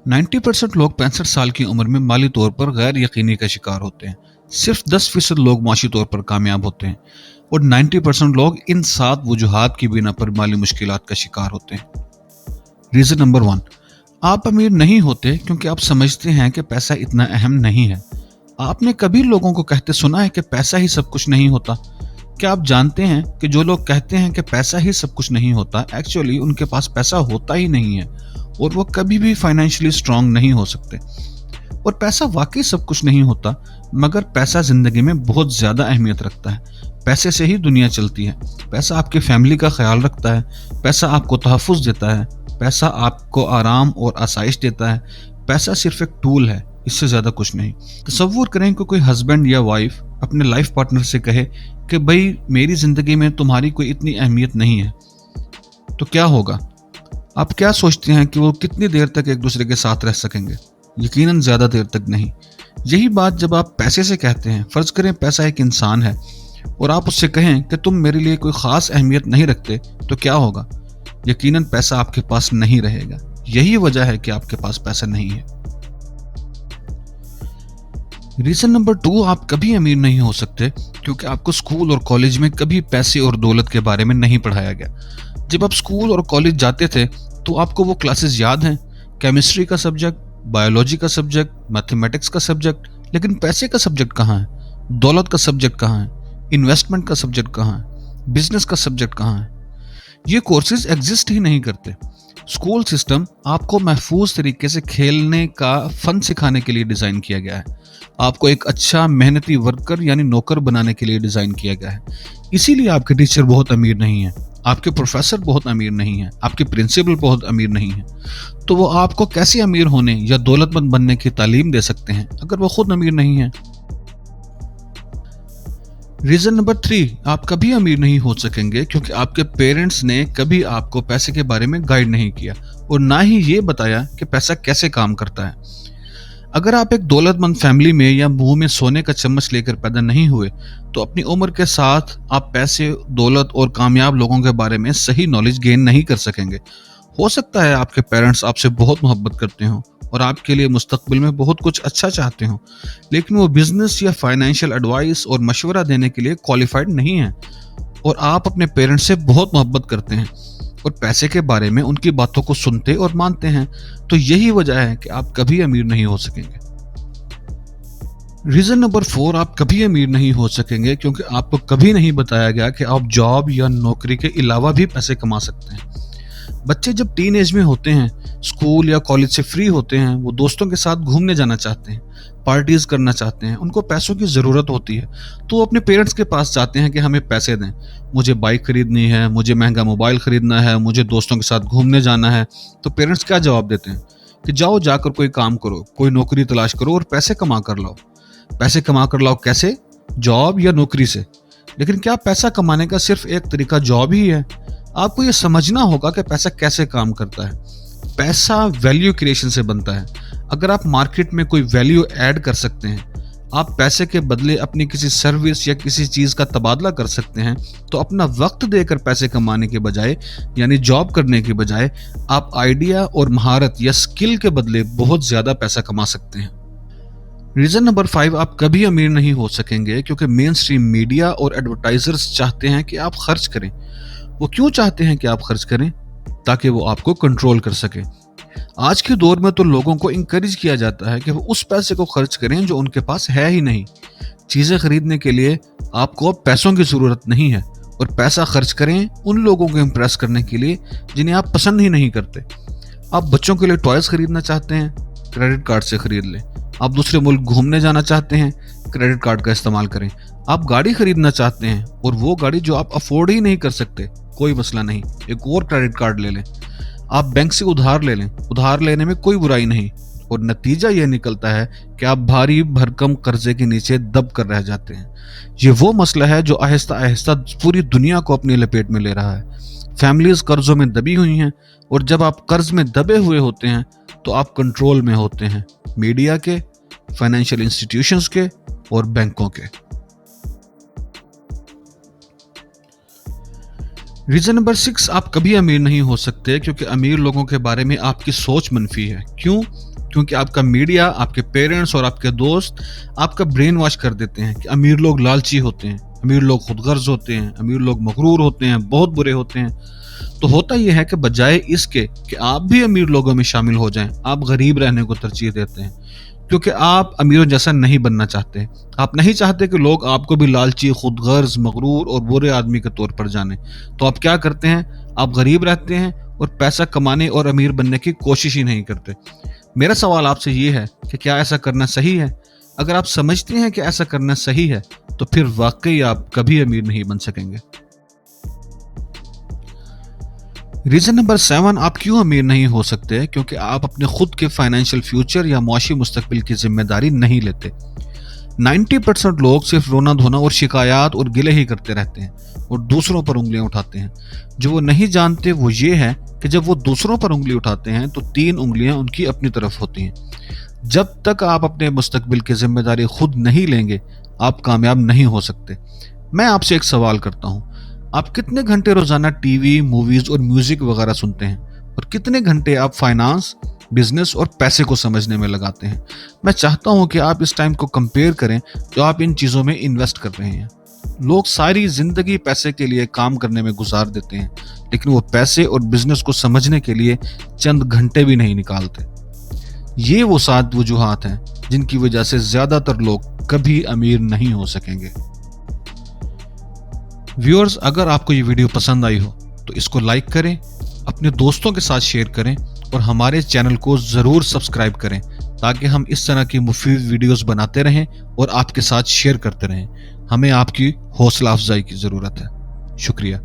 90% लोग 65 साल की उम्र में माली तौर पर गैर यकीनी का शिकार होते हैं। सिर्फ 10% लोग माशी तौर पर कामयाब होते हैं और 90% लोग इन 7 वजूहात की बिना पर माली मुश्किलात का शिकार होते हैं। रीजन नंबर 1, आप अमीर नहीं होते क्योंकि आप समझते हैं कि पैसा इतना अहम नहीं है। आपने कभी लोगों को कहते सुना है कि पैसा ही सब कुछ नहीं होता? क्या आप जानते हैं कि जो लोग कहते हैं कि पैसा ही सब कुछ नहीं होता, एक्चुअली उनके पास पैसा होता ही नहीं है और वो कभी भी फाइनेंशियली स्ट्रांग नहीं हो सकते। और पैसा वाकई सब कुछ नहीं होता, मगर पैसा जिंदगी में बहुत ज्यादा अहमियत रखता है। पैसे से ही दुनिया चलती है। पैसा आपकी फैमिली का ख्याल रखता है, पैसा आपको तहफ़्फ़ुज़ देता है, पैसा आपको आराम और आसाइश देता है। पैसा सिर्फ एक टूल है, इससे ज्यादा कुछ नहीं। तसव्वुर करें कि कोई हस्बैंड या वाइफ अपने लाइफ पार्टनर से कहे कि भाई मेरी जिंदगी में तुम्हारी कोई इतनी अहमियत नहीं है, तो क्या होगा? आप क्या सोचते हैं कि वो कितनी देर तक एक दूसरे के साथ रह सकेंगे? यकीनन ज्यादा देर तक नहीं। यही बात जब आप पैसे से कहते हैं। फर्ज करें पैसा एक इंसान है और आप उससे कहें कि तुम मेरे लिए कोई खास अहमियत नहीं रखते, तो क्या होगा? यकीनन पैसा आपके पास नहीं रहेगा। यही वजह है कि आपके पास पैसा नहीं है। रीजन नंबर 2, आप कभी अमीर नहीं हो सकते क्योंकि आपको स्कूल और कॉलेज में कभी पैसे और दौलत के बारे में नहीं पढ़ाया गया। जब आप स्कूल और कॉलेज जाते थे तो आपको वो क्लासेस याद हैं? केमिस्ट्री का सब्जेक्ट, बायोलॉजी का सब्जेक्ट, मैथमेटिक्स का सब्जेक्ट, लेकिन पैसे का सब्जेक्ट कहाँ है? दौलत का सब्जेक्ट कहाँ है? इन्वेस्टमेंट का सब्जेक्ट कहाँ है? बिजनेस का सब्जेक्ट कहाँ है? ये कोर्सेज एग्जिस्ट ही नहीं करते। स्कूल सिस्टम आपको महफूज तरीके से खेलने का फन सिखाने के लिए डिजाइन किया गया है। आपको एक अच्छा मेहनती वर्कर यानी नौकर बनाने के लिए डिजाइन किया गया है। इसीलिए आपके टीचर बहुत अमीर नहीं है, आपके प्रोफेसर बहुत अमीर नहीं है, आपके प्रिंसिपल बहुत अमीर नहीं है। तो वो आपको कैसे अमीर होने या दौलतमंद बनने की तालीम दे सकते हैं अगर वो खुद अमीर नहीं है? रीजन नंबर 3, आप कभी अमीर नहीं हो सकेंगे क्योंकि आपके पेरेंट्स ने कभी आपको पैसे के बारे में गाइड नहीं किया और ना ही ये बताया कि पैसा कैसे काम करता है। अगर आप एक दौलतमंद फैमिली में या मुंह में सोने का चम्मच लेकर पैदा नहीं हुए तो अपनी उम्र के साथ आप पैसे, दौलत और कामयाब लोगों के बारे में सही नॉलेज गेन नहीं कर सकेंगे। हो सकता है आपके पेरेंट्स आपसे बहुत मोहब्बत करते हों और आपके लिए मुस्तकबिल में बहुत कुछ अच्छा चाहते हों, लेकिन वो बिजनेस या फाइनेंशियल एडवाइस और मशवरा देने के लिए क्वालिफाइड नहीं है। और आप अपने पेरेंट्स से बहुत मोहब्बत करते हैं और पैसे के बारे में उनकी बातों को सुनते और मानते हैं, तो यही वजह है कि आप कभी अमीर नहीं हो सकेंगे। रीजन नंबर 4, आप कभी अमीर नहीं हो सकेंगे क्योंकि आपको कभी नहीं बताया गया कि आप जॉब या नौकरी के अलावा भी पैसे कमा सकते हैं। बच्चे जब टीन एज में होते हैं, स्कूल या कॉलेज से फ्री होते हैं, वो दोस्तों के साथ घूमने जाना चाहते हैं, पार्टीज करना चाहते हैं, उनको पैसों की ज़रूरत होती है, तो वो अपने पेरेंट्स के पास जाते हैं कि हमें पैसे दें, मुझे बाइक खरीदनी है, मुझे महंगा मोबाइल खरीदना है, मुझे दोस्तों के साथ घूमने जाना है। तो पेरेंट्स क्या जवाब देते हैं कि जाओ जाकर कोई काम करो, कोई नौकरी तलाश करो और पैसे कमा कर लाओ। पैसे कमा कर लाओ कैसे? जॉब या नौकरी से। लेकिन क्या पैसा कमाने का सिर्फ एक तरीका जॉब ही है? आपको ये समझना होगा कि पैसा कैसे काम करता है। पैसा वैल्यू क्रिएशन से बनता है। अगर आप मार्केट में कोई वैल्यू ऐड कर सकते हैं, आप पैसे के बदले अपनी किसी सर्विस या किसी चीज का तबादला कर सकते हैं, तो अपना वक्त देकर पैसे कमाने के बजाय यानी जॉब करने के बजाय आप आइडिया और महारत या स्किल के बदले बहुत ज्यादा पैसा कमा सकते हैं। रीजन नंबर 5, आप कभी अमीर नहीं हो सकेंगे क्योंकि मेन स्ट्रीम मीडिया और एडवर्टाइजर्स चाहते हैं कि आप खर्च करें। वो क्यों चाहते हैं कि आप खर्च करें? ताकि वो आपको कंट्रोल कर सके। आज के दौर में तो लोगों को इंकरेज किया जाता है कि वो उस पैसे को खर्च करें जो उनके पास है ही नहीं। चीजें खरीदने के लिए आपको पैसों की जरूरत नहीं है और पैसा खर्च करें उन लोगों को इम्प्रेस करने के लिए जिन्हें आप पसंद ही नहीं करते। आप बच्चों के लिए टॉयज खरीदना चाहते हैं, क्रेडिट कार्ड से खरीद लें। आप दूसरे मुल्क घूमने जाना चाहते हैं, क्रेडिट कार्ड का इस्तेमाल करें। आप गाड़ी खरीदना चाहते हैं और वो गाड़ी जो आप अफोर्ड ही नहीं कर सकते, कोई मसला नहीं, एक और क्रेडिट कार्ड ले लें। आप बैंक से उधार ले लें, उधार लेने में कोई बुराई नहीं। और नतीजा यह निकलता है कि आप भारी भरकम कर्जे के नीचे दब कर रह जाते हैं। ये वो मसला है जो आहिस्ता आहिस्ता पूरी दुनिया को अपनी लपेट में ले रहा है। फैमिलीज कर्जों में दबी हुई हैं और जब आप कर्ज में दबे हुए होते हैं तो आप कंट्रोल में होते हैं मीडिया के, फाइनेंशियल इंस्टीट्यूशंस के और बैंकों के। रीजन नंबर 6, आप कभी अमीर नहीं हो सकते क्योंकि अमीर लोगों के बारे में आपकी सोच मनफी है। क्यों? क्योंकि आपका मीडिया, आपके पेरेंट्स और आपके दोस्त आपका ब्रेन वॉश कर देते हैं कि अमीर लोग लालची होते हैं, अमीर लोग खुदगर्ज होते हैं, अमीर लोग मगरूर होते हैं, बहुत बुरे होते हैं। तो होता यह है कि बजाय इसके कि आप भी अमीर लोगों में शामिल हो जाएं, आप गरीब रहने को तरजीह देते हैं, क्योंकि आप अमीरों जैसा नहीं बनना चाहते। आप नहीं चाहते कि लोग आपको भी लालची, खुदगर्ज, मगरूर और बुरे आदमी के तौर पर जाने। तो आप क्या करते हैं? आप गरीब रहते हैं और पैसा कमाने और अमीर बनने की कोशिश ही नहीं करते। मेरा सवाल आपसे ये है कि क्या ऐसा करना सही है? अगर आप समझते हैं कि ऐसा करना सही है तो फिर वाकई आप कभी अमीर नहीं बन सकेंगे। रीजन नंबर 7, आप क्यों अमीर नहीं हो सकते? क्योंकि आप अपने खुद के फाइनेंशियल फ्यूचर या मुआशी मुस्तकबिल की जिम्मेदारी नहीं लेते। 90% लोग सिर्फ रोना धोना और शिकायत और गिले ही करते रहते हैं और दूसरों पर उंगलियां उठाते हैं। जो वो नहीं जानते वो ये है कि जब वो दूसरों पर उंगली उठाते हैं तो 3 उंगलियां उनकी अपनी तरफ होती हैं। जब तक आप अपने मुस्तकबिल की जिम्मेदारी खुद नहीं लेंगे, आप कामयाब नहीं हो सकते। मैं आपसे एक सवाल करता हूं, आप कितने घंटे रोजाना टीवी, मूवीज और म्यूजिक वगैरह सुनते हैं और कितने घंटे आप फाइनेंस, बिजनेस और पैसे को समझने में लगाते हैं? मैं चाहता हूं कि आप इस टाइम को कंपेयर करें जो आप इन चीजों में इन्वेस्ट कर रहे हैं। लोग सारी जिंदगी पैसे के लिए काम करने में गुजार देते हैं, लेकिन वो पैसे और बिजनेस को समझने के लिए चंद घंटे भी नहीं निकालते। ये वो 7 वजूहात हैं जिनकी वजह से ज्यादातर लोग कभी अमीर नहीं हो सकेंगे। व्यूअर्स, अगर आपको ये वीडियो पसंद आई हो तो इसको लाइक करें, अपने दोस्तों के साथ शेयर करें और हमारे चैनल को ज़रूर सब्सक्राइब करें ताकि हम इस तरह की मुफीद वीडियोस बनाते रहें और आपके साथ शेयर करते रहें। हमें आपकी हौसला अफजाई की ज़रूरत है। शुक्रिया।